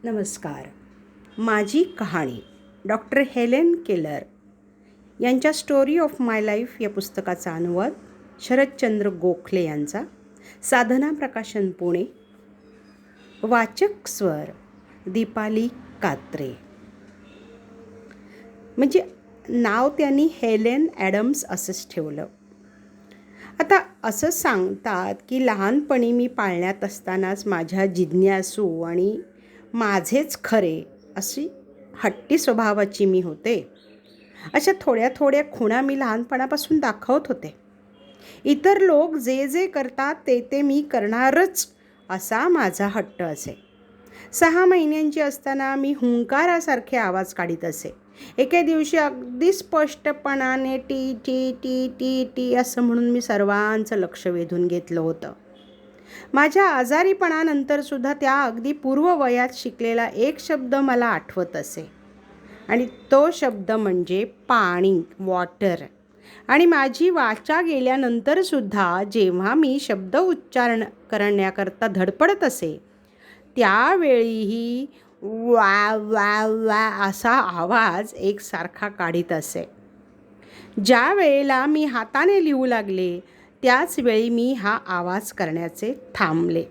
नमस्कार. माझी कहाणी डॉक्टर हेलेन केलर यांच्या स्टोरी ऑफ माय लाईफ या पुस्तकाचा अनुवाद शरदचंद्र गोखले यांचा, साधना प्रकाशन पुणे. वाचक स्वर दीपाली कात्रे. म्हणजे नाव त्यांनी हेलेन ॲडम्स असंच ठेवलं. आता असं सांगतात की लहानपणी मी पाळण्यात असतानाच माझ्या जिज्ञासू आणि माझेच खरे अशी हट्टी स्वभावाची मी होते. अशा थोड्या थोड्या खुणा मी लहानपणापासून दाखवत होते. इतर लोक जे जे करतात ते ते मी करणारच असा माझा हट्ट असे. 6 महिन्यांची असताना मी हुंकारासारखे आवाज काढीत असे. एके दिवशी अगदी स्पष्टपणाने टी टी टी टी टी असं म्हणून मी सर्वांचं लक्ष वेधून घेतलं होतं. माझ्या आजारीपणानंतरसुद्धा त्या अगदी पूर्ववयात शिकलेला एक शब्द मला आठवत असे, आणि तो शब्द म्हणजे पाणी, वॉटर. आणि माझी वाचा गेल्यानंतरसुद्धा जेव्हा मी शब्द उच्चारण करण्याकरता धडपडत असे, त्यावेळीही वा वा वा असा आवाज एकसारखा काढीत असे. ज्या वेळेला मी हाताने लिहू लागले त्याच वेळी मी हा आवाज करण्याचे थांबले.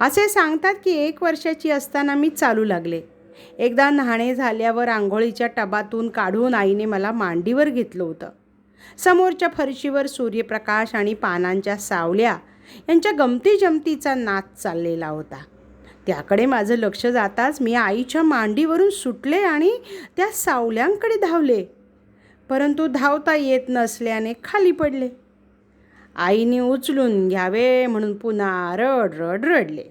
असे सांगतात की 1 वर्षाची असताना मी चालू लागले. एकदा न्हाणे झाल्यावर आंघोळीच्या टबातून काढून आईने मला मांडीवर घेतलं होतं. समोरच्या फरशीवर सूर्यप्रकाश आणि पानांच्या सावल्या यांच्या गमतीजमतीचा नाच चाललेला होता. त्याकडे माझं लक्ष जाताच मी आईच्या मांडीवरून सुटले आणि त्या सावल्यांकडे धावले, परंतु धावता येत नसल्याने खाली पडले. आईने उचलून घ्यावे म्हणून पुन्हा रड रड रडले.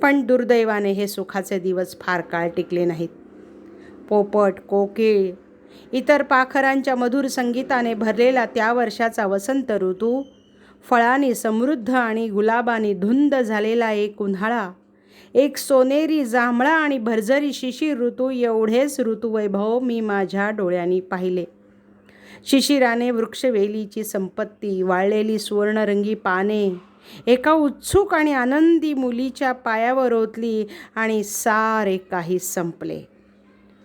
पण दुर्दैवाने हे सुखाचे दिवस फार काळ टिकले नाहीत. पोपट, कोकिळ, इतर पाखरांच्या मधुर संगीताने भरलेला त्या वर्षाचा वसंत ऋतू, फळांनी समृद्ध आणि गुलाबांनी धुंद झालेला एक उन्हाळा, एक सोनेरी जांभळा आणि भरजरी शिशिर ऋतू, एवढेच ऋतुवैभव मी माझ्या डोळ्यांनी पाहिले. शिशिराने वृक्षवेलीची संपत्ती, वाळलेली सुवर्णरंगी पाने एका उत्सुक आणि आनंदी मुलीच्या पायावर ओतली आणि सारे काही संपले.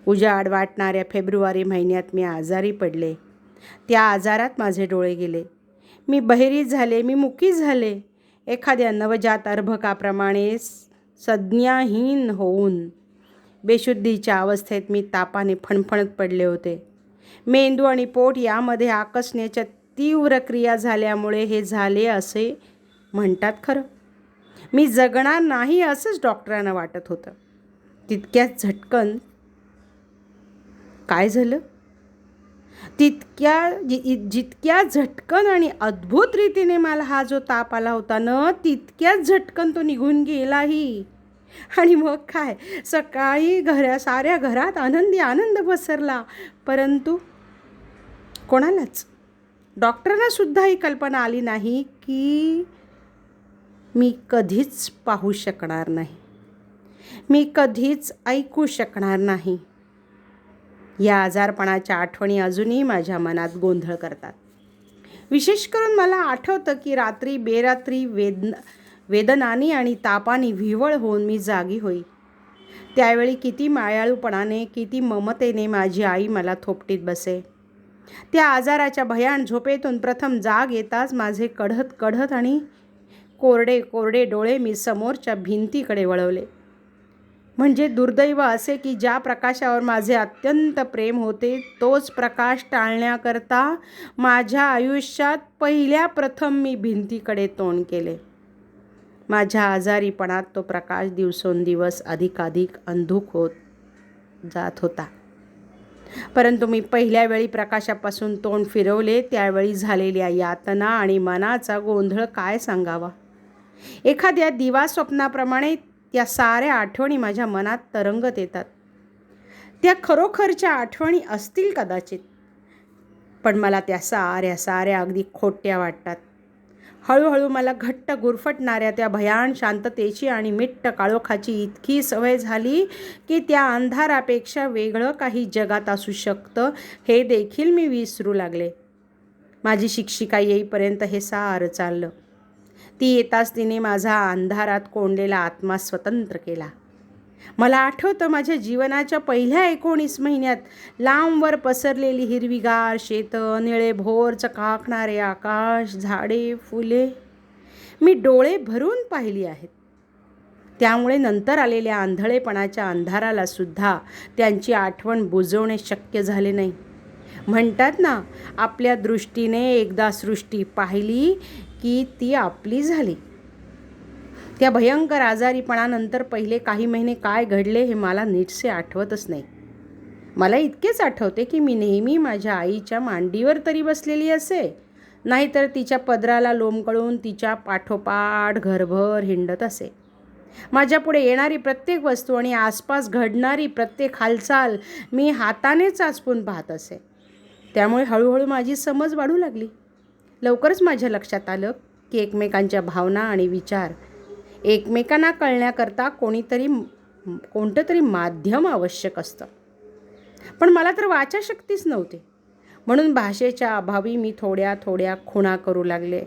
उजाड वाटणाऱ्या फेब्रुवारी महिन्यात मी आजारी पडले. त्या आजारात माझे डोळे गेले. मी बहिरी झाले, मी मुकी झाले. एखाद्या नवजात अर्भकाप्रमाणे संज्ञाहीन होऊन बेशुद्धीच्या अवस्थेत मी तापाने फणफणत पडले होते. मेंदू आणि पोट यामध्ये आकसण्याच्या तीव्र क्रिया झाल्यामुळे हे झाले असे म्हणतात. खरं मी जगणार नाही असंच डॉक्टरांना वाटत होतं. तितक्याच झटकन काय झालं? जितक्या झटकन आणि अद्भुत रीतीने मला हा जो ताप आला होता ना, तितक्याच झटकन तो निघून गेलाही. आणि मग काय, सकाळी साऱ्या घरात आनंदी आनंद पसरला. परंतु कोणालाच, डॉक्टरांना सुद्धा ही कल्पना आली नाही की मी कधीच पाहू शकणार नाही, मी कधीच ऐकू शकणार नाही. या आजारपणाच्या आठवणी अजूनही माझ्या मनात गोंधळ करतात. विशेष करून मला आठवतं की रात्री बेरात्री वेदनानी आणि तापानी विव्हळ होऊन मी जागी होई. त्यावेळी किती मायाळूपणाने, किती ममतेने माझी आई मला थोपटीत बसे. त्या आजाराच्या भयान झोपेतून प्रथम जाग येताच माझे कढत कढत आणि कोरडे कोरडे डोळे मी समोरच्या भिंतीकडे वळवले. म्हणजे दुर्दैव असे की ज्या प्रकाशावर माझे अत्यंत प्रेम होते, तोच प्रकाश टाळण्याकरता माझ्या आयुष्यात पहिल्या प्रथम मी भिंतीकडे तोंड केले. माझ्या आजारीपणात तो प्रकाश दिवसेंदिवस अधिकाधिक अंधुक होत जात होता. परंतु मी पहिल्या वेळी प्रकाशापासून तोंड फिरवले त्यावेळी झालेल्या यातना आणि मनाचा गोंधळ काय सांगावा. एखाद्या दिवास्वप्नाप्रमाणे त्या साऱ्या आठवणी माझ्या मनात तरंगत येतात. त्या खरोखरच्या आठवणी असतील कदाचित, पण मला त्या साऱ्या अगदी खोट्या वाटतात. हळूहळू मला घट्ट गुरफटणाऱ्या त्या भयान शांततेची आणि मिट्ट काळोखाची इतकी सवय झाली की त्या अंधारापेक्षा वेगळं काही जगात असू शकतं हे देखील मी विसरू लागले. माझी शिक्षिका येईपर्यंत हे सारं चाललं. ती येताच तिने माझा अंधारात कोंडलेला आत्मा स्वतंत्र केला. मला आठवतं माझ्या जीवनाच्या पहिल्या 19 महिन्यात लांबवर पसरलेली हिरवीगार शेतं, निळेभोर चकाकणारे आकाश, झाडे, फुले मी डोळे भरून पाहिली आहेत. त्यामुळे नंतर आलेल्या आंधळेपणाच्या अंधाराला सुद्धा त्यांची आठवण बुजवणे शक्य झाले नाही. म्हणतात ना, आपल्या दृष्टीने एकदा सृष्टी पाहिली की ती आपली झाली. त्या भयंकर आजारीपणानंतर पहिले काही महिने काय घडले हे मला नीटसे आठवतच नाही. मला इतकेच आठवते की मी नेहमी माझ्या आईच्या मांडीवर तरी बसलेली असे, नाहीतर तिच्या पदराला लोंबकळून तिच्या पाठोपाठ घरभर हिंडत असे. माझ्यापुढे येणारी प्रत्येक वस्तू आणि आसपास घडणारी प्रत्येक हालचाल मी हाताने चाचपून पाहत असे. त्यामुळे हळूहळू माझी समज वाढू लागली. लवकरच माझ्या लक्षात आलं की एकमेकांच्या भावना आणि विचार एकमेकांना कळण्याकरता कोणतं तरी माध्यम आवश्यक असतं. पण मला तर वाचाशक्तीच नव्हती. म्हणून भाषेच्या अभावी मी थोड्या थोड्या खुणा करू लागले.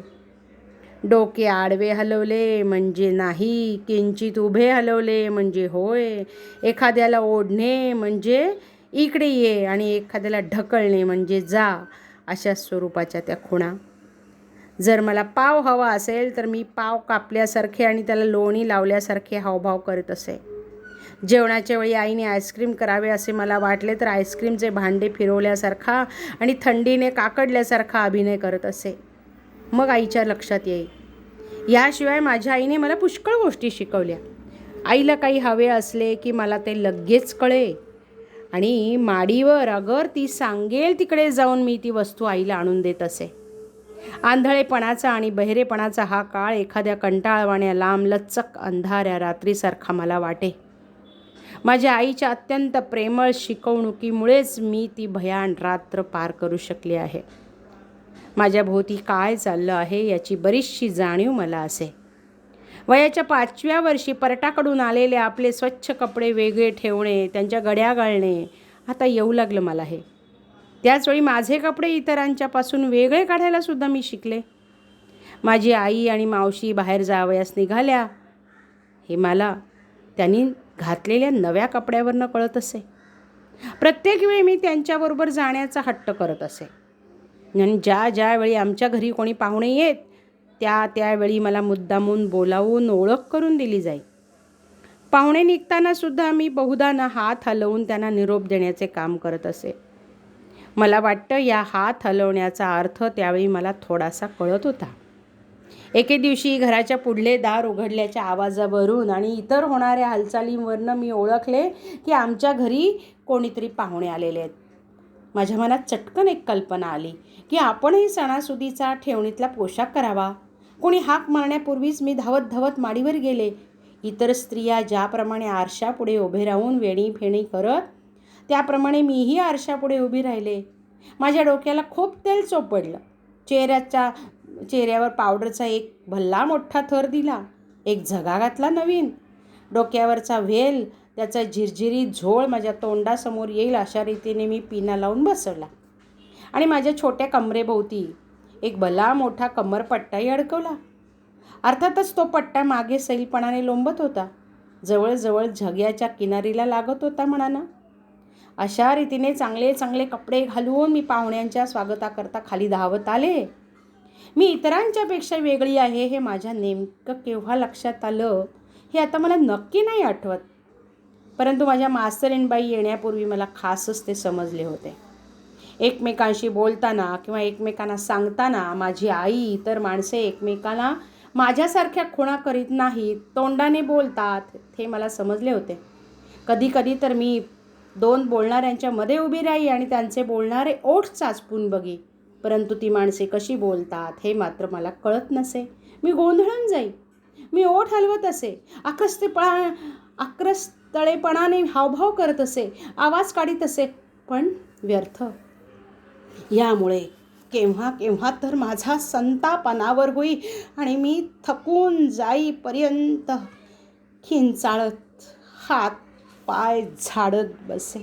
डोके आडवे हलवले म्हणजे नाही, किंचित उभे हलवले म्हणजे होय, एखाद्याला ओढणे म्हणजे इकडे ये आणि एखाद्याला ढकलणे म्हणजे जा, अशा स्वरूपाच्या त्या खुणा. जर मला पाव हवा असेल तर मी पाव कापल्यासारखे आणि त्याला लोणी लावल्यासारखे हावभाव करत असे. जेवणाच्या वेळी आईने आईस्क्रीम करावे असे मला वाटले तर आईस्क्रीमचे भांडे फिरवल्यासारखा आणि थंडीने काकडल्यासारखा अभिनय करत असे. मग आईच्या लक्षात येईल. याशिवाय माझ्या आईने मला पुष्कळ गोष्टी शिकवल्या. आईला काही हवे असले की मला ते लगेच कळे आणि माडीवर अगर ती सांगेल तिकडे जाऊन मी ती वस्तू आईला आणून देत असे. आंधळेपणाचा आणि बहिरेपणाचा हा काळ एखाद्या कंटाळवाण्या लांबलचक अंधाऱ्या रात्रीसारखा मला वाटे. माझ्या आईच्या अत्यंत प्रेमळ शिकवणुकीमुळेच मी ती भयान रात्र पार करू शकले आहे. माझ्या भोवती काय चाललं आहे याची बरीचशी जाणीव मला असे. वयाच्या 5व्या वर्षी परटाकडून आलेले आपले स्वच्छ कपडे वेगळे ठेवणे, त्यांच्या गड्या घालणे आता येऊ लागलं मला हे. त्याचवेळी माझे कपडे इतरांच्यापासून वेगळे काढायला सुद्धा मी शिकले. माझी आई आणि मावशी बाहेर जावयास निघाल्या हे मला त्यांनी घातलेल्या नव्या कपड्यावरनं कळत असे. प्रत्येक वेळी मी त्यांच्याबरोबर जाण्याचा हट्ट करत असे आणि ज्यावेळी आमच्या घरी कोणी पाहुणे येत त्यावेळी मला मुद्दामून बोलावून ओळख करून दिली जाई. पाहुणे निघताना सुद्धा मी बहुधा हात हलवून त्यांना निरोप देण्याचे काम करत असे. मला वाटतं या हात हलवण्याचा अर्थ त्यावेळी मला थोडासा कळत होता. एके दिवशी घराच्या पुढले दार उघडल्याच्या आवाजावरून आणि इतर होणाऱ्या हालचालींवरनं मी ओळखले की आमच्या घरी कोणीतरी पाहुणे आलेले आहेत. माझ्या मनात चटकन एक कल्पना आली की आपणही सणासुदीचा ठेवणीतला पोशाख करावा. कोणी हाक मारण्यापूर्वीच मी धावत धावत माडीवर गेले. इतर स्त्रिया ज्याप्रमाणे आरशापुढे उभे राहून वेणी करत त्याप्रमाणे मीही आरशापुढे उभी राहिले. माझ्या डोक्याला खूप तेल चोपडलं. चेहऱ्यावर पावडरचा एक भल्ला मोठा थर दिला. एक झगा घातला नवीन. डोक्यावरचा वेल त्याचा झिरझिरी झोळ माझ्या तोंडासमोर येईल अशा रीतीने मी पिना लावून बसवला आणि माझ्या छोट्या कमरेभोवती एक भला मोठा कमरपट्टाही अडकवला. अर्थातच तो पट्टा मागे सैलपणाने लोंबत होता. जवळजवळ झग्याच्या किनारीला लागत होता म्हणाना. अशा रीतीने चांगले चांगले कपडे घालून मी पाहुण्यांच्या स्वागताकरता खाली धावत आले. मी इतरांच्यापेक्षा वेगळी आहे हे माझ्या नेमकं केव्हा लक्षात आलं हे आता मला नक्की नाही आठवत. परंतु माझ्या मास्तरीणबाई येण्यापूर्वी मला खासच ते समजले होते. एकमेकांशी बोलताना किंवा एकमेकांना सांगताना माझी आई इतर माणसे एकमेकांना माझ्यासारख्या खुणा करीत नाहीत, तोंडाने बोलतात हे मला समजले होते. कधी कधी तर मी 2 बोलणाऱ्यांच्या मध्ये उभी राही आणि त्यांचे बोलणारे ओठ चाचपून बघी. परंतु ती माणसे कशी बोलतात हे मात्र मला कळत नसे. मी गोंधळून जाई. मी ओठ हलवत असे, आक्रस्तळेपणाने हावभाव करत असे, आवाज काढीत असे, पण व्यर्थ. यामुळे केव्हा केव्हा तर माझा संताप अनावर होई आणि मी थकून जाईपर्यंत खिंचाळत हात पाय झाडत बसे.